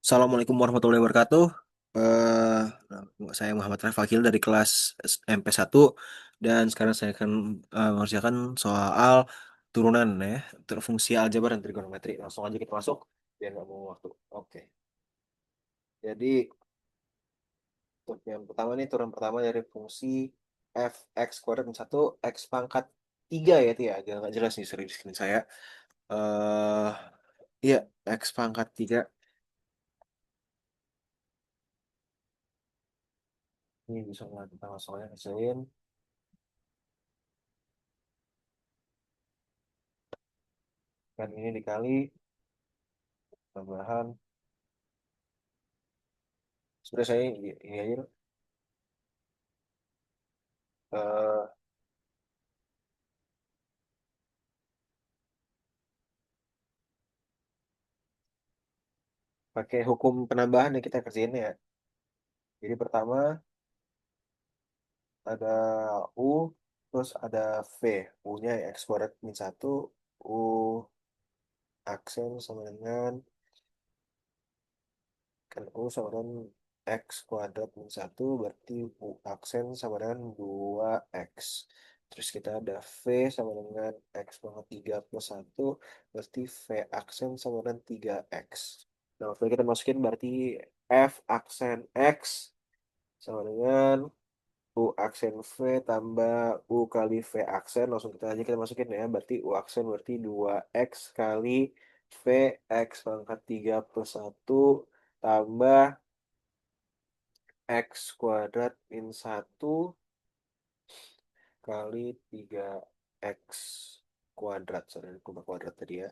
Assalamualaikum warahmatullahi wabarakatuh. Eh, saya Muhammad Refakil dari kelas MP1 dan sekarang saya akan mengerjakan soal turunan ya, fungsi aljabar dan trigonometri. Langsung aja kita masuk biar nggak mau waktu. Oke. Jadi untuk yang pertama nih turunan pertama dari fungsi f(x kuadrat min 1 x pangkat 3 ya, itu ya. Agak nggak jelas nih sering di screen saya. Eh iya, x pangkat 3. Ini bisa kita langsung aja kerjain. Dan ini dikali tambahan. Sebenarnya saya ini aja eh, pakai hukum penambahan yang kita kerjain ya. Jadi pertama ada U, terus ada V. U-nya X kuadrat min 1, U aksen sama dengan, kan U sama dengan X kuadrat min 1, berarti U aksen sama dengan 2X. Terus kita ada V sama dengan X pangkat 3 plus 1, berarti V aksen sama dengan 3X. Nah, waktu kita masukin berarti F aksen X sama dengan U aksen V tambah U kali V aksen. Langsung kita aja kita masukin ya. Berarti U aksen berarti 2X kali V X pangkat 3 plus 1 tambah X kuadrat min 1 kali 3X kuadrat. Sorry, kubah kuadrat tadi ya.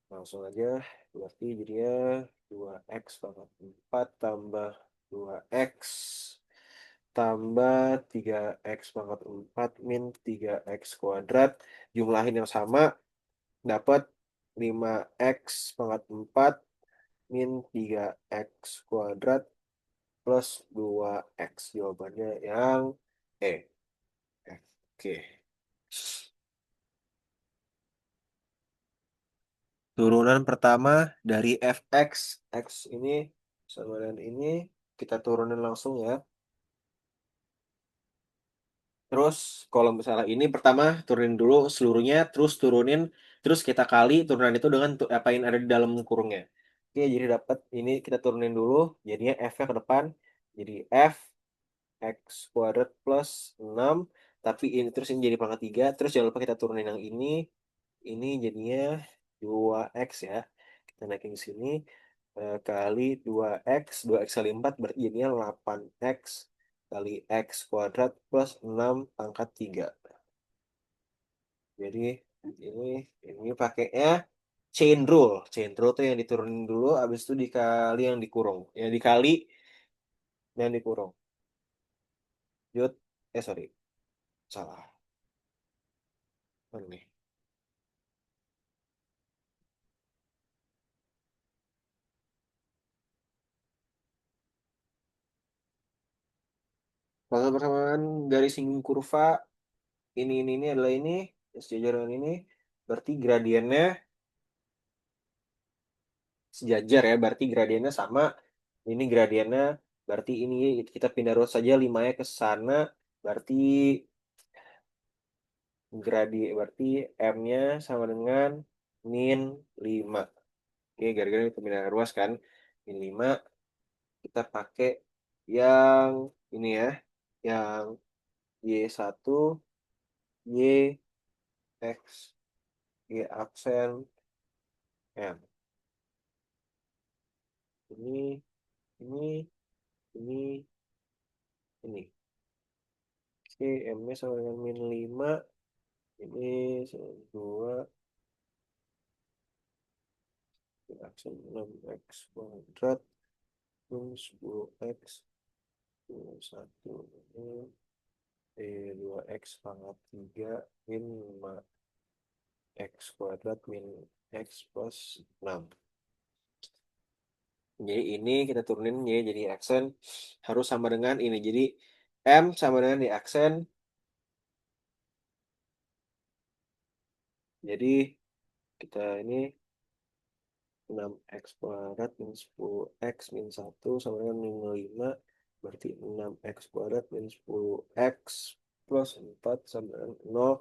Langsung aja. Berarti jadinya 2X pangkat 4 tambah 2X tambah 3X pangkat 4 min 3X kuadrat. Jumlahin yang sama, dapat 5X pangkat 4 min 3X kuadrat plus 2X. Jawabannya yang E. Oke. Turunan pertama dari fx. X ini sama dengan ini. Kita turunin langsung ya. Terus kalau misalnya ini pertama turunin dulu seluruhnya, terus turunin, terus kita kali turunan itu dengan apa yang ada di dalam kurungnya. Oke, jadi dapat ini kita turunin dulu, jadinya F-nya ke depan. Jadi F X kuadrat plus 6, tapi ini terus ini jadi pangkat 3, terus jangan lupa kita turunin yang ini jadinya 2X ya. Kita naikin ke sini, kali 2X, 2X kali 4 berarti jadinya 8X kali X kuadrat plus 6 pangkat 3. Jadi ini ini pakainya chain rule. Chain rule tuh yang diturunin dulu, habis itu dikali yang dikurung. Yang dikali dan dikurung. Yud, sorry, salah. Mana nih? Maka persamaan garis singgung kurva ini adalah ini, sejajar dengan ini, berarti gradiennya sejajar ya, berarti gradiennya sama. Ini gradiennya berarti ini kita pindah ruas saja 5-nya ke sana, berarti berarti M-nya sama dengan min 5. Oke, gara-gara itu pindah ruas kan. Min 5 kita pakai yang ini ya, yang Y1, Y, X, Y aksen, M. Ini, ini, ini, ini. Oke, M-nya sama dengan min 5. Ini sama dengan 2. Y aksen 6X kuadrat. Plus 10X. Plus 1. Ini 2X pangkat 3. Min 5X kuadrat min X plus 6. Jadi ini kita turunin ya, jadi aksen harus sama dengan ini. Jadi M sama dengan di aksen. Jadi kita ini 6x kuadrat min 10x min 1 sama dengan min 5. Berarti 6x kuadrat min 10x plus 4 sama dengan 0.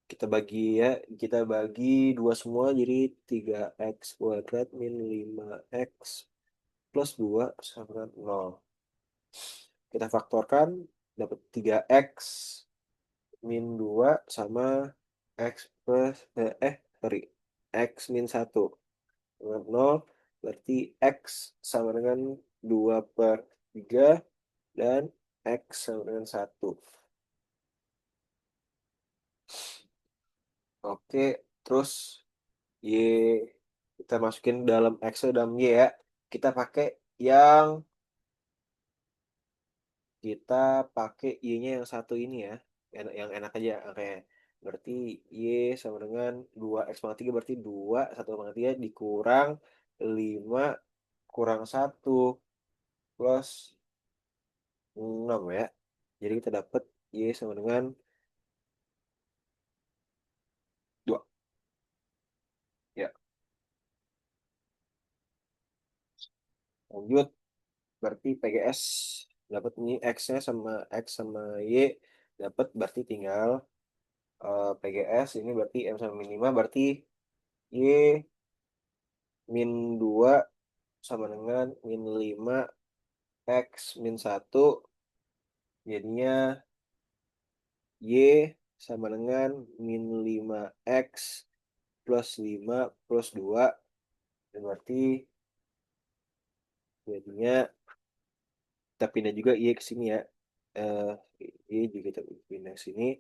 Kita bagi ya, kita bagi dua semua jadi 3x kuadrat min 5x plus 2 sama dengan 0. Kita faktorkan dapat 3x min 2 sama x plus sorry, x min 1 dengan 0, berarti x sama dengan 2 per 3 dan x sama dengan 1. Oke, terus y kita masukin dalam x dalam y ya. Kita pakai yang kita pakai y-nya yang satu ini ya. Yang enak aja. Oke. Berarti y sama dengan 2x pangkat 3 berarti 2 1 pangkat 3 dikurang 5 kurang 1 plus 6 ya. Jadi kita dapat y sama dengan 2. Ya, lanjut. Berarti PGS dapat ini x-nya sama x sama y dapat, berarti tinggal PGS ini berarti M sama min 5 berarti y min 2 sama dengan min 5 x min 1, jadinya y sama dengan min 5x plus 5 plus 2, dan berarti jadinya kita pindah juga y ke sini ya. eh y juga kita pindah ke sini.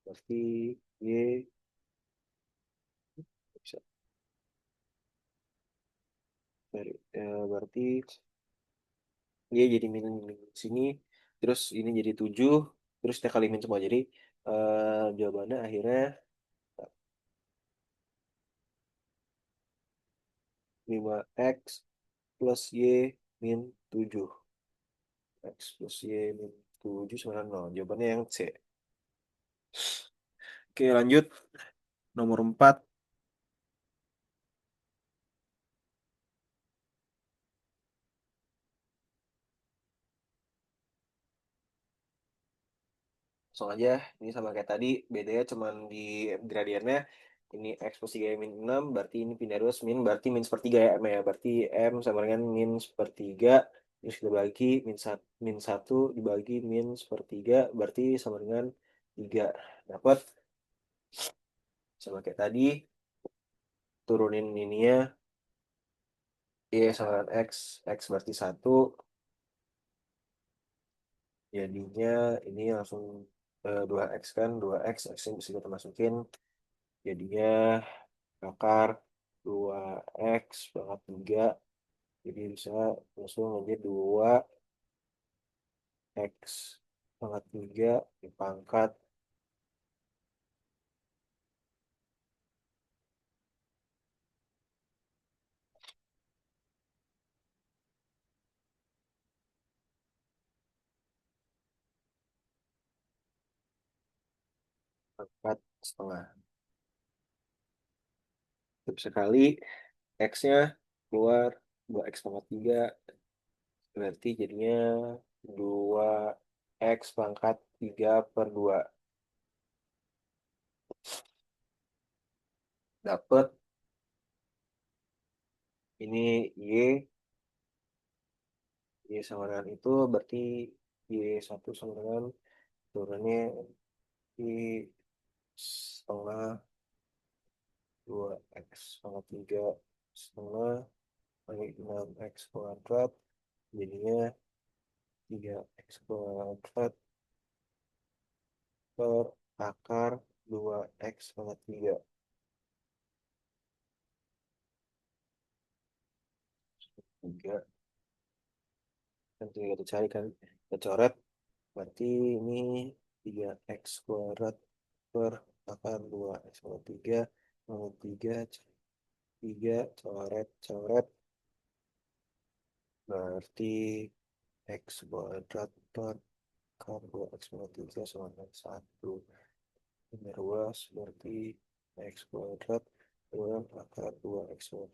Berarti y bisa dari berarti y jadi min sini, terus ini jadi 7, terus kita kali min semua, jadi jawabannya akhirnya 5x plus y min 7. X plus y min 7 sama dengan 0. Jawabannya yang C. Oke, lanjut. Nomor 4. Langsung aja. Ini sama kayak tadi. Bedanya cuman di gradiennya. Ini X plus 3 min 6. Berarti ini pindah terus min. Berarti min sepertiga ya, M ya. Berarti M sama dengan min sepertiga. Terus kita bagi min 1 dibagi min sepertiga. Berarti sama dengan 3. Dapat. Sama kayak tadi. Turunin ininya. Y sama dengan X. X berarti 1. Jadinya ini langsung 2x kan, 2x, x yang bisa kita masukin. Jadinya akar 2x pangkat 3. Jadi bisa langsung aja 2x pangkat 3 dipangkat 4 setengah. Terus sekali x-nya keluar 2x pangkat 3. Berarti jadinya 2x pangkat 3 per 2. Dapat ini y sama dengan itu, berarti y 1 sama dengan turunnya y setengah 2x pangkat 3 setengah kali 6x kuadrat, jadinya 3x kuadrat per akar 2x pangkat 3. 3 kan tinggal kita cari kan, kita coret, berarti ini 3x kuadrat per akar 2x pangkat 3 pangkat 3 3 coret coret, berarti x kuadrat per akar 2x pangkat 3 sama dengan 1. ruas berarti X kuadrat kurang akar 2X pangkat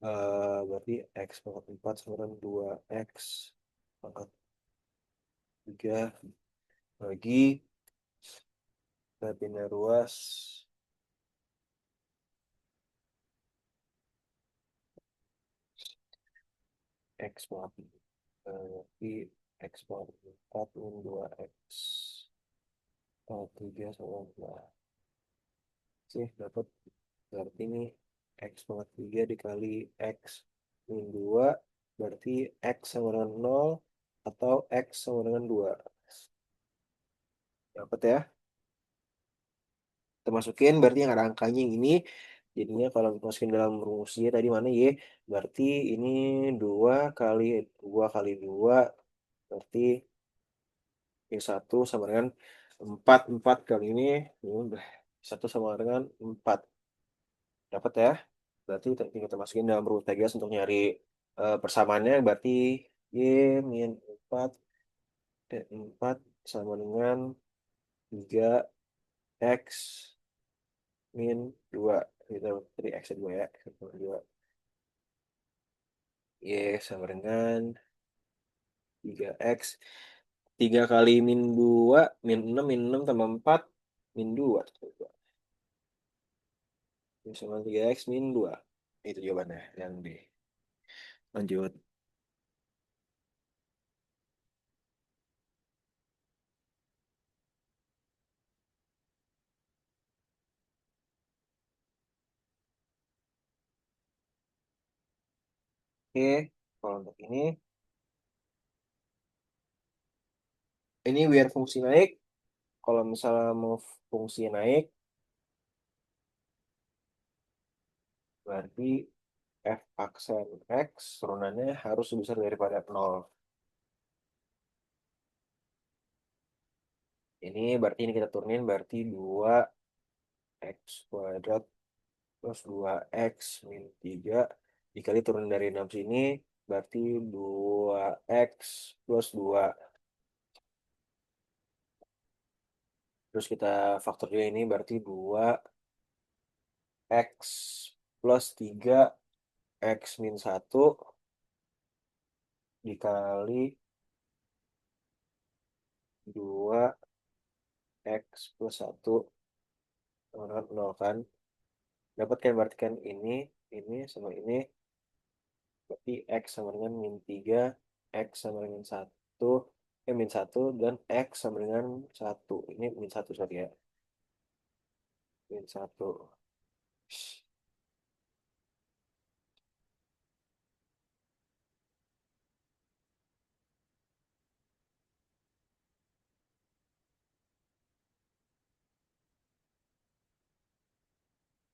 3. Berarti X pangkat 4 sama dengan 2X pangkat 3 bagi berarti ruas X pangkat 3. Berarti X pangkat 4 min 2X pangkat 3 sama 2. Sih, dapat. Berarti ini X pangkat 3 dikali X min 2 berarti X sama dengan 0 atau X sama dengan 2. Dapat ya? Kita masukin berarti yang ada angkanya yang ini. Jadinya kalau masukin dalam rumusnya tadi mana Y? Berarti ini 2 kali 2 kali 2 berarti Y1 sama dengan 4. 4 kali ini udah 1 sama dengan 4. Dapat ya? Berarti kita masukin dalam rumus Vegas untuk nyari persamaannya. Berarti Y min 4 dan 4 sama dengan 3X min 2. Kita dari X 2 ya. X sama 2. Y sama dengan 3X. 3 kali min 2, min 6, min 6 tambah 4, min 2. Y sama 3X min 2. Itu jawabannya yang D. Lanjut. Oke, kalau untuk ini biar fungsi naik. Kalau misalnya mau fungsi naik, berarti f aksen x turunannya harus lebih besar daripada 0. Ini berarti ini kita turunin berarti 2x kuadrat plus 2x min 3 dikali turun dari 6 sini berarti 2x plus 2. Terus kita faktor juga ini berarti 2x plus 3x min 1 dikali 2x plus 1 sama dengan 0 kan. Dapat kan berarti kan ini sama ini berarti X sama dengan min 3, X sama dengan 1, min 1, dan X sama dengan 1. Ini min 1 sorry ya, min 1.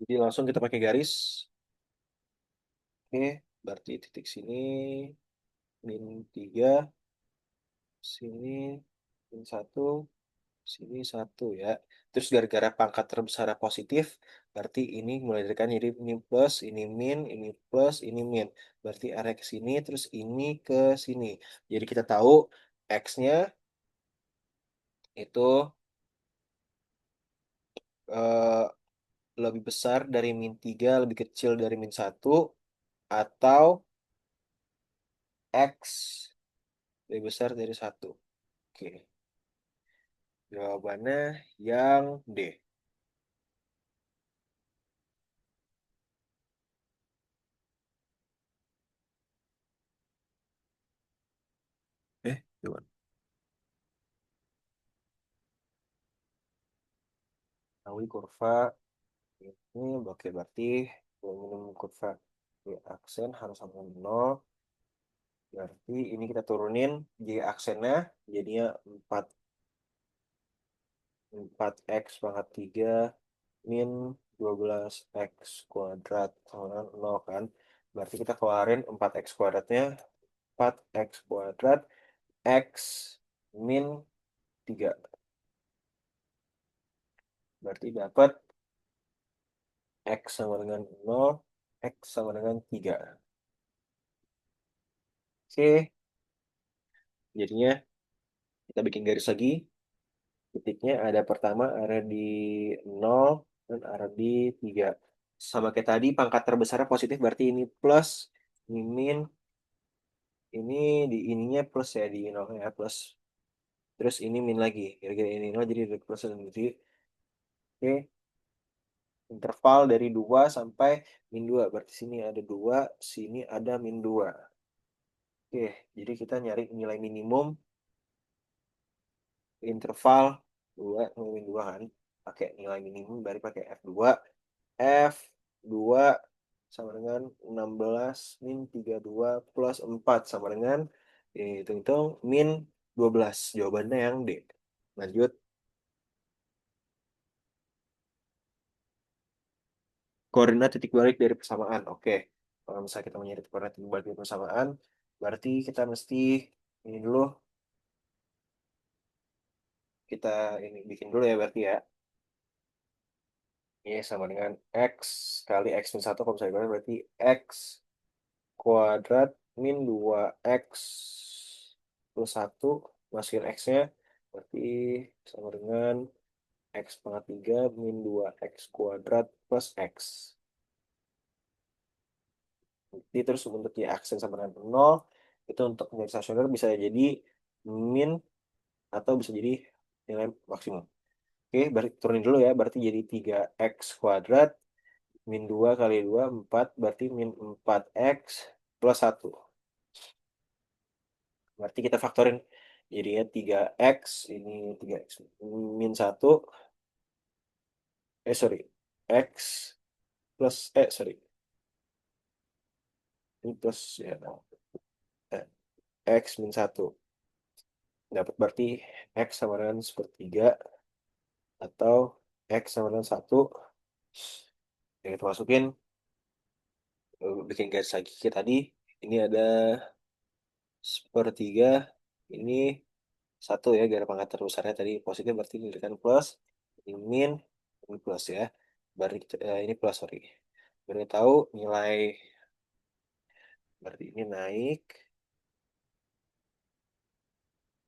Jadi langsung kita pakai garis. Oke, berarti titik sini min 3, sini min 1, sini 1 ya. Terus gara-gara pangkat terbesar positif, berarti ini mulai dari kan jadi ini plus, ini min, ini plus, ini min. Berarti arah ke sini, terus ini ke sini. Jadi kita tahu X-nya itu eh, lebih besar dari min 3, lebih kecil dari min 1, atau X lebih besar dari 1. Oke, jawabannya yang D. Coba. Tahu kurva ini, oke berarti minimum kurva Y aksen harus sama dengan 0. Berarti ini kita turunin Y aksennya jadinya 4, 4X pangkat 3 min 12X kuadrat sama dengan 0 kan. Berarti kita keluarin 4X kuadratnya, 4X kuadrat X min 3. Berarti dapat X sama dengan 0, X sama dengan 3. Oke, jadinya kita bikin garis lagi. Titiknya ada pertama ada di 0 dan ada di 3. Sama kayak tadi, pangkat terbesarnya positif berarti ini plus, ini min, ini di ininya plus ya, di nolnya plus. Terus ini min lagi, kira-kira ini nol jadi dari plus dan jadi oke, interval dari 2 sampai min 2. Berarti sini ada 2, sini ada min 2. Oke, jadi kita nyari nilai minimum interval 2 min 2 kan. Pakai nilai minimum dari pakai F2. F2 sama dengan 16 min 32 plus 4 sama dengan hitung-hitung min 12. Jawabannya yang D. Lanjut, koordinat titik balik dari persamaan. Oke, kalau misalnya kita mencari koordinat titik balik dari persamaan, berarti kita mesti ini dulu, kita ini bikin dulu ya berarti ya. Ini sama dengan X kali X min 1, kalau misalnya berarti X kuadrat min 2X plus 1, masukin X-nya, berarti sama dengan X pangkat 3 min 2X kuadrat plus X. Jadi terus untuk y aksen sama dengan 0, itu untuk nilai stasioner bisa jadi min atau bisa jadi nilai maksimum. Oke, berarti turunin dulu ya, berarti jadi 3X kuadrat min 2 kali 2 4, berarti min 4X plus 1. Berarti kita faktorin jadinya 3X, ini 3X min 1, sorry, X plus, ini plus ya, eh, X min 1. Dapat berarti X sama dengan sepertiga atau X sama dengan 1. Yang kita masukin, bikin garis lagi kayak tadi. Ini ada sepertiga, ini 1 ya, gara pangkat terbesarnya tadi positif, berarti ini kan plus, ini min, ini plus ya. Berarti ini plus, sorry. Berarti tahu nilai, berarti ini naik,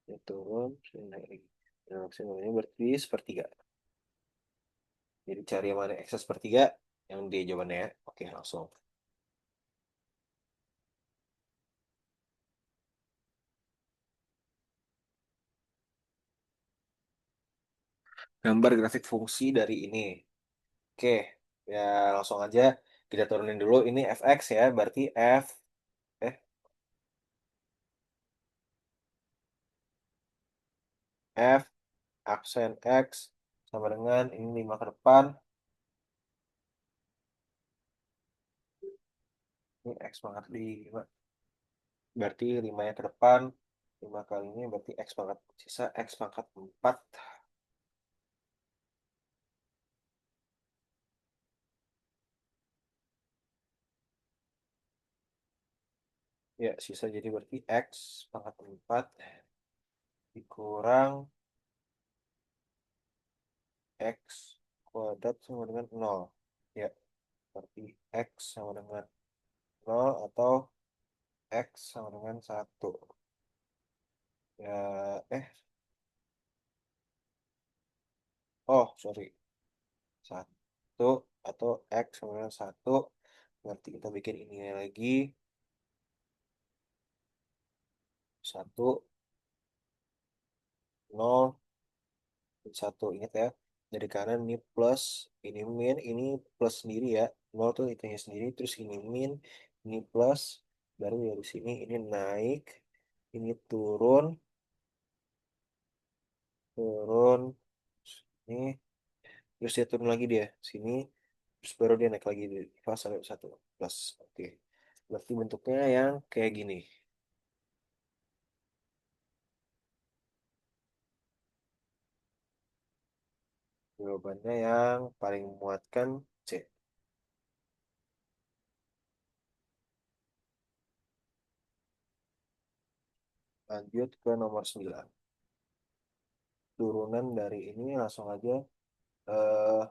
ini turun, ini naik lagi. Nah, maksimumnya berarti sepertiga. Jadi cari yang mana X sepertiga, yang D jawabannya ya. Oke, langsung. Gambar grafik fungsi dari ini. Oke, ya langsung aja kita turunin dulu. Ini fx ya, berarti eh f aksen x sama dengan ini 5 ke depan. Ini x pangkat 5. Berarti 5 yang ke depan. 5 kali ini berarti x pangkat sisa x pangkat 4. Ya, sisa jadi berarti x pangkat 4 dikurang x kuadrat sama dengan 0. Ya, berarti x sama dengan 0 atau x sama dengan 1. Ya, sorry. 1 atau x sama dengan 1. Berarti kita bikin ini lagi. 1, 0, 1. Ingat ya. Dari kanan ini plus, ini min, ini plus sendiri ya. 0 tuh hitungnya sendiri. Terus ini min, ini plus. Baru dari sini ini naik. Ini turun. Turun. Ini. Terus dia turun lagi dia. Sini. Terus baru dia naik lagi di pas sampai 1. Plus. Oke. Berarti bentuknya yang kayak gini. Jawabannya yang paling memuatkan C. Lanjut ke nomor 9. Turunan dari ini langsung aja. eh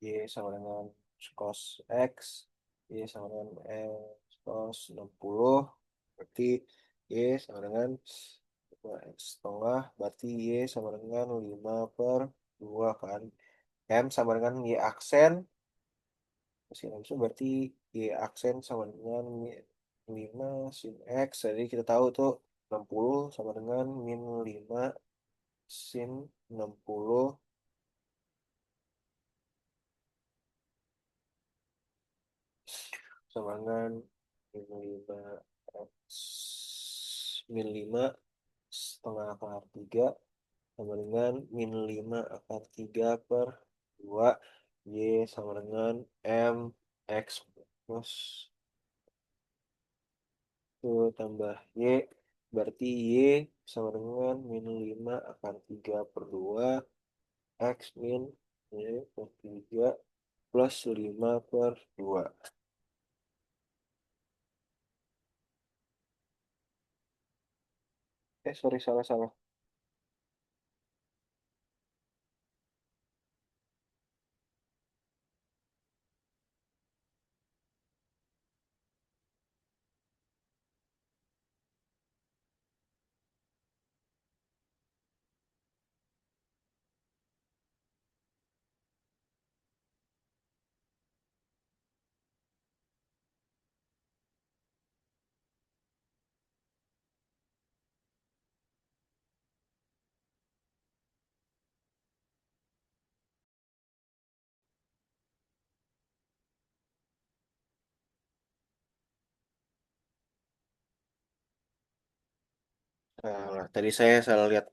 Y sama dengan cos X. Y sama dengan cos 60. Berarti Y sama dengan Nah, X setengah berarti Y sama dengan 5 per 2 kan. M sama dengan Y aksen. Sin M itu berarti Y aksen sama dengan 5 sin X. Jadi kita tahu tuh 60 sama dengan min 5 sin 60 sama dengan min 5 X min 5 setengah akar 3 sama dengan min 5 akar 3 per 2 Y sama dengan M X plus itu tambah Y berarti Y sama dengan min 5 akar 3 per 2 X min Y per 3 plus 5 per 2. Sorry, salah-salah. Nah, tadi saya salah lihat.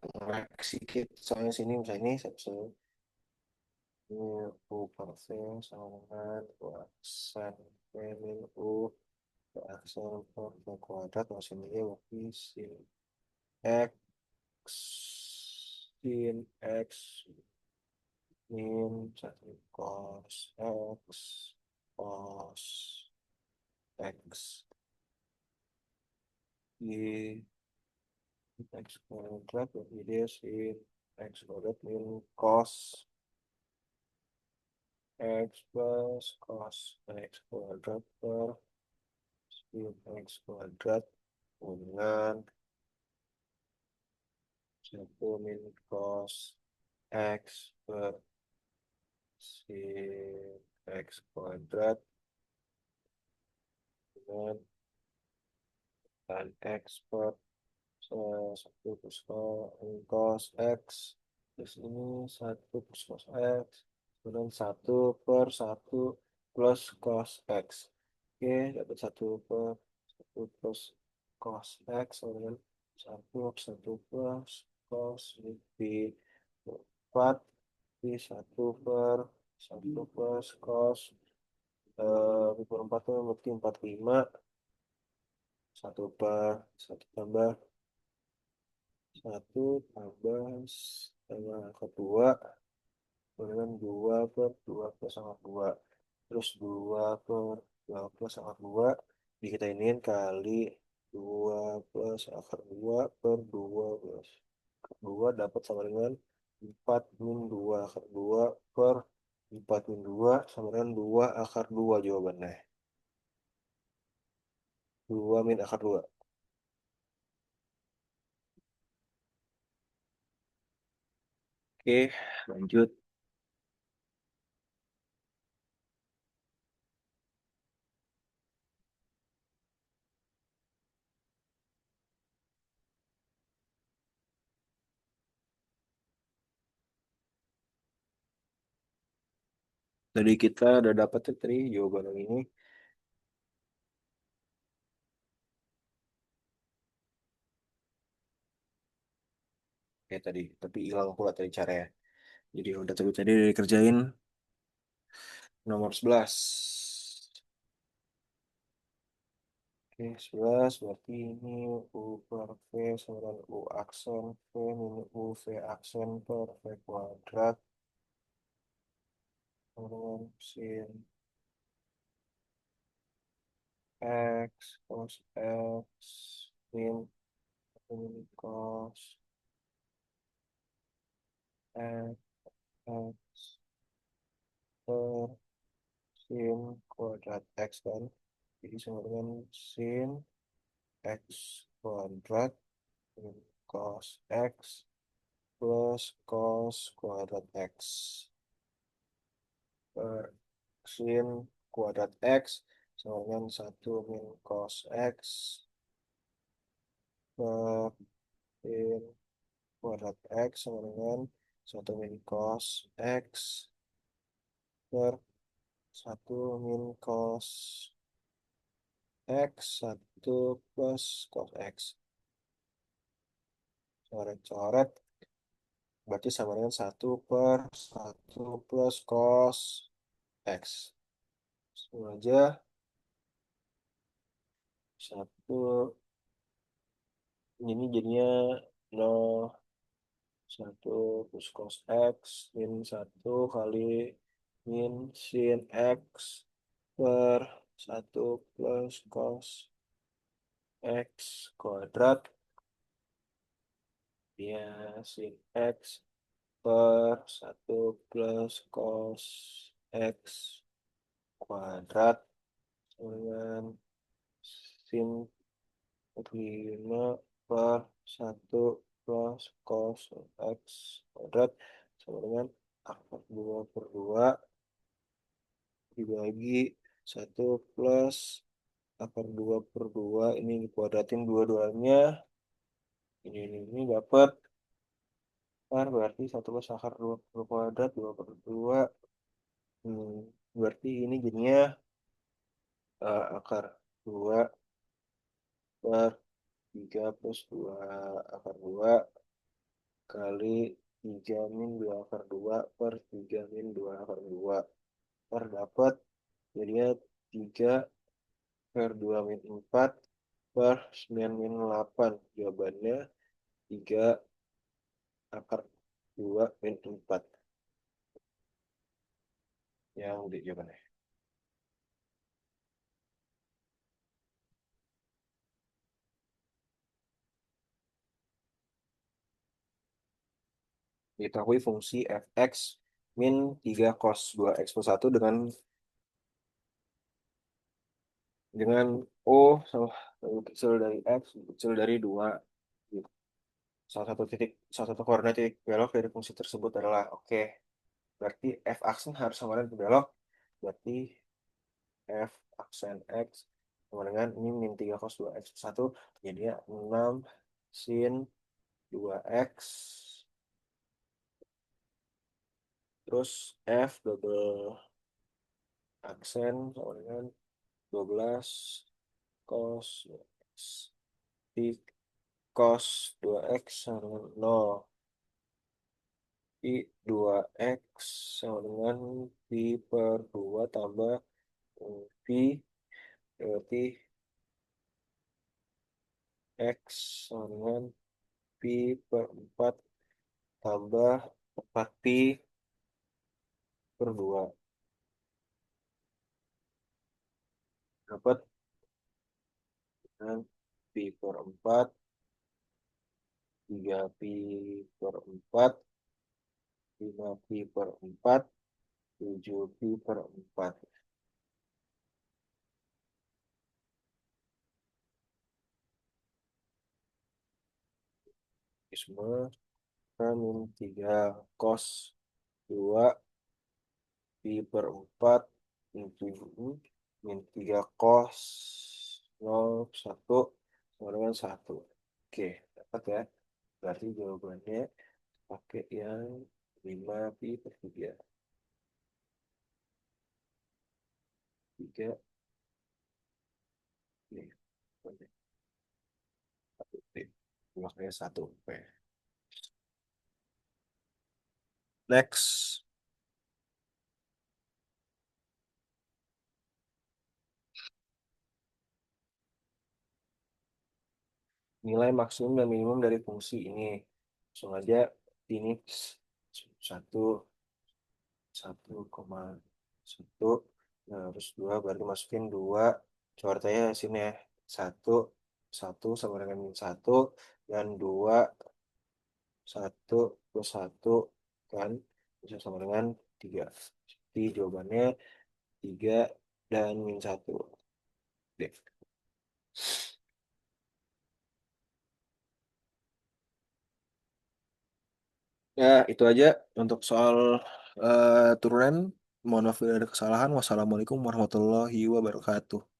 Koreksi soalnya sini misalnya ini saya ini U parsial sama dengan U aksen P min U U aksen per V kuadrat masih ini berarti sin X sin X min 1 cos X cos X Y X kuadrat berarti dia sin X kuadrat min cos X plus cos X kuadrat per sin X kuadrat dengan 1 min cos X per sin X kuadrat dengan tan X per 1 plus cos X terus ini 1 plus cos X kemudian 1/1 plus cos X. Oke, dapat 1/1 plus cos X kemudian 1/1 plus cos lebih 4 di 1/1 plus cos 4 itu berarti 45 1/1 tambah 1 tambah kedua dengan 2/2 plus 2 terus 2/2 plus 2 kita iniin kali 2 plus akar 2 per 2 dapat sama dengan 4 min 2 akar 2 per 4 min 2 sama dengan 2 akar 2 jawabannya 2 min akar 2. Oke, lanjut. Tadi kita udah dapat tuh tadi jawaban yang ini. Oke tadi, tapi hilang pula tadi caranya. Jadi udah tadi dikerjain nomor 11. Oke, 11 berarti ini U per V sama dengan U aksen V min U V aksen per V kuadrat sama dengan sin X cos X min cos X X per sin kuadrat X kan. Jadi sama dengan sin X kuadrat min cos X plus cos kuadrat X per sin kuadrat X sama dengan 1 min cos X per sin kuadrat X sama dengan 1 min cos X per 1 min cos X 1 plus cos X. Coret-coret berarti sama dengan 1/1 plus cos X. Langsung aja 1 ini jadinya 0 1 plus cos X min 1 kali min sin X per 1 plus cos X kuadrat ya sin X per 1 plus cos X kuadrat dengan sin 5 per 1 plus cos X kuadrat sama dengan akar 2/2 dibagi 1 plus akar 2/2 ini dikuadratin dua-duanya ini dapat akar berarti 1 plus akar 2 kuadrat 2/2 berarti ini jadinya akar 2 per 3 plus 2 akar 2 kali 3 min 2 akar 2 per 3 min 2 akar 2 terdapat jadinya 3 per 2 min 4 per 9 min 8 jawabannya 3 akar 2 min 4 yang di jawabannya diketahui fungsi fx min 3 cos 2x plus 1 dengan O sama lebih kecil dari X, lebih kecil dari 2. Gitu. Salah satu koordinat titik belok dari fungsi tersebut adalah oke. Berarti F aksen harus sama dengan belok. Berarti F aksen X sama dengan ini min 3 cos 2X plus 1. Jadinya 6 sin 2X. Terus F double aksen sama dengan 12 cos 2X. Di cos 2X sama dengan 0. Pi 2X sama dengan Pi per 2 tambah Pi berarti X sama dengan Pi per 4 tambah 4 Pi per 2 dapat dengan Pi per 4 3 Pi per 4 5 Pi per 4 7 Pi per 4 semua min 3 cos 2 Pi per 4 min 7 min 3 cos 1 sama dengan 1. Oke, dapat ya. Berarti jawabannya pakai yang 5 pi per 3. 3, nih. Satu pi. Makanya 1 P. Next. Nilai maksimum dan minimum dari fungsi ini. Langsung aja ini 1,1. Nah, terus 2 berarti masukin 2. Coretanya sini ya. 1 1 sama dengan min 1 dan 2 1 plus 1 kan bisa sama dengan 3. Jadi jawabannya 3 dan min 1. Deh. Ya, itu aja untuk soal turunan. Mohon maaf bila ada kesalahan. Wassalamualaikum warahmatullahi wabarakatuh.